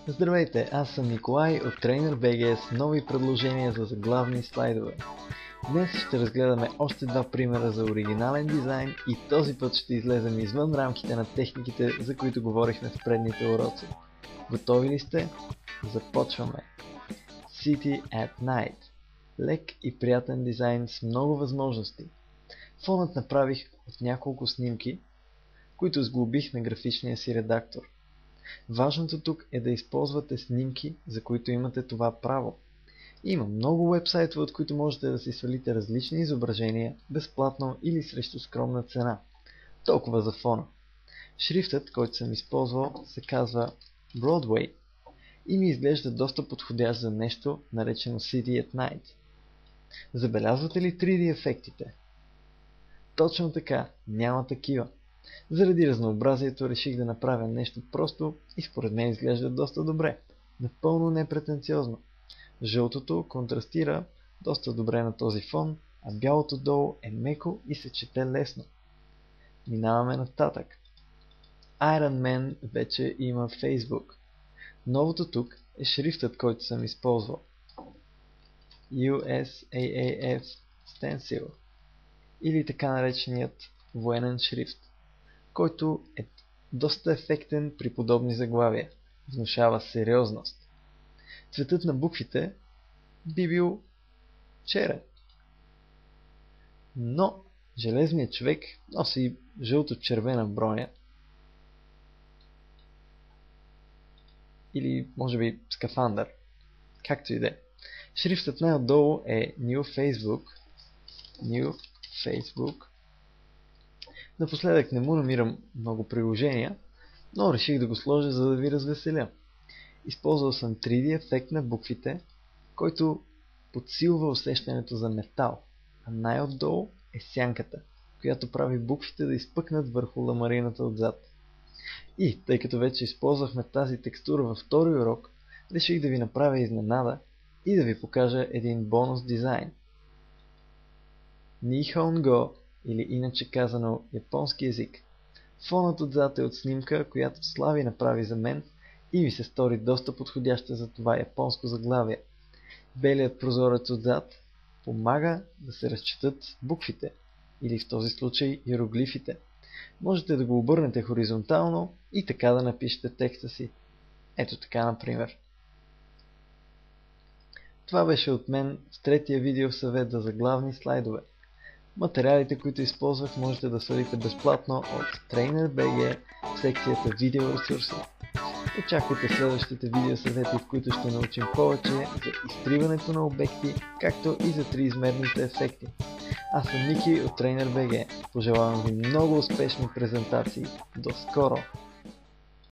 Здравейте, аз съм Николай от TrainerBG с нови предложения за заглавни слайдове. Днес ще разгледаме още два примера за оригинален дизайн и този път ще излезем извън рамките на техниките, за които говорихме в предните уроци. Готови ли сте? Започваме! City at Night. Лек и приятен дизайн с много възможности. Фонът направих от няколко снимки, които сглобих на графичния си редактор. Важното тук е да използвате снимки, за които имате това право. Има много уебсайтове, от които можете да си свалите различни изображения, безплатно или срещу скромна цена. Толкова за фона. Шрифтът, който съм използвал, се казва Broadway и ми изглежда доста подходящ за нещо, наречено City at Night. Забелязвате ли 3D ефектите? Точно така, няма такива. Заради разнообразието реших да направя нещо просто и според мен изглежда доста добре. Напълно непретенциозно. Жълтото контрастира доста добре на този фон, а бялото долу е меко и се чете лесно. Минаваме нататък. Iron Man вече има Facebook. Новото тук е шрифтът, който съм използвал. USAAF Stencil или така нареченият военен шрифт, който е доста ефектен при подобни заглавия. Внушава сериозност. Цветът на буквите би бил черен. Но железният човек носи жълто-червена броня. Или може би скафандър. Както и да е. Шрифтът най-отдолу е New Facebook. Напоследък не му намирам много приложения, но реших да го сложа, за да ви развеселя. Използвал съм 3D ефект на буквите, който подсилва усещането за метал, а най-отдолу е сянката, която прави буквите да изпъкнат върху ламарината отзад. И, тъй като вече използвахме тази текстура във втори урок, реших да ви направя изненада и да ви покажа един бонус дизайн. Nihongo, или иначе казано японски език. Фонът отзад е от снимка, която Слави направи за мен и ми се стори доста подходяща за това японско заглавие. Белият прозорец отзад помага да се разчетат буквите, или в този случай иероглифите. Можете да го обърнете хоризонтално и така да напишете текста си. Ето така, например. Това беше от мен в третия видео съвет за заглавни слайдове. Материалите, които използвах, можете да свалите безплатно от TrainerBG в секцията видео ресурси. Очаквайте следващите видеосъвети, в които ще научим повече за изтриването на обекти, както и за триизмерните ефекти. Аз съм Ники от TrainerBG. Пожелавам ви много успешни презентации. До скоро!